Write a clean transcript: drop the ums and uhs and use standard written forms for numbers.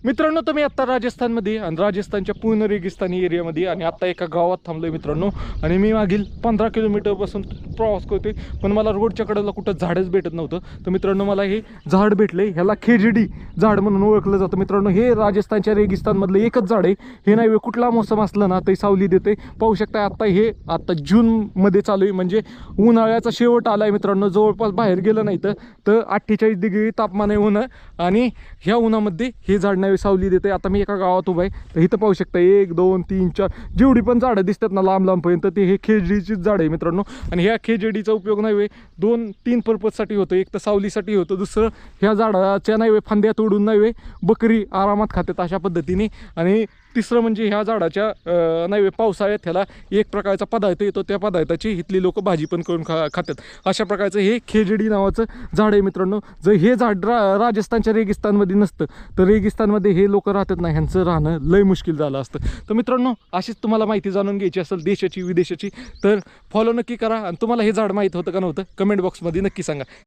मित्रांनो तुम्ही आत्ता राजस्थानमध्ये आणि राजस्थानच्या पूर्ण रेगिस्तानी एरियामध्ये आणि आत्ता एका गावात थांबलोय मित्रांनो. आणि मी मागील 15 किलोमीटरपासून प्रवास करतोय, पण मला रोडच्या कडेला कुठं झाडच भेटत नव्हतं. तर मित्रांनो मला हे झाड भेटले. ह्याला खेजडी झाड म्हणून ओळखलं जातं. मित्रांनो हे राजस्थानच्या रेगिस्तानमधलं एकच झाड आहे. हे नाही कुठला मोसम असला ना ते सावली देते. पाहू शकता आता जूनमध्ये चालू आहे, म्हणजे उन्हाळ्याचा शेवट आला आहे मित्रांनो. जवळपास बाहेर गेलं नाही तर 48 डिग्री तापमान आहे ऊन, आणि ह्या उन्हामध्ये हे झाड नाही सावली देते. आता मी एका गावात उभा आहे, तर इथं पाहू शकता 1 2 3 4 जेवढी पण झाडं दिसतात ना लांब लांबपर्यंत ते हे खेजडीचीच झाड आहे मित्रांनो. आणि ह्या खेजडीचा उपयोग नाही 2-3 पर्पजसाठी होतो. एक तर सावलीसाठी होतं, दुसरं ह्या झाडाच्या नाही फांद्या तोडून नाही बकरी आरामात खातात अशा पद्धतीने, आणि तिसरं म्हणजे ह्या झाडाच्या नाही पावसाळ्यात ह्याला एक प्रकारचा पदार्थ येतो, त्या पदार्थाची इथली लोक भाजी पण करून खातात. अशा प्रकारचं हे खेजडी नावाचं झाड आहे मित्रांनो. जर हे झाड राजस्थानच्या रेगिस्तानमध्ये नसतं तर रेगिस्तानमध्ये हे लोक राहतात ना, ह्यांचं राहणं लय मुश्किल झालं असतं. तर मित्रांनो अशीच तुम्हाला माहिती जाणून घ्यायची असेल देशाची विदेशाची तर फॉलो नक्की करा. आणि तुम्हाला हे झाड माहीत होतं का नव्हतं कमेंट बॉक्समध्ये नक्की सांगा.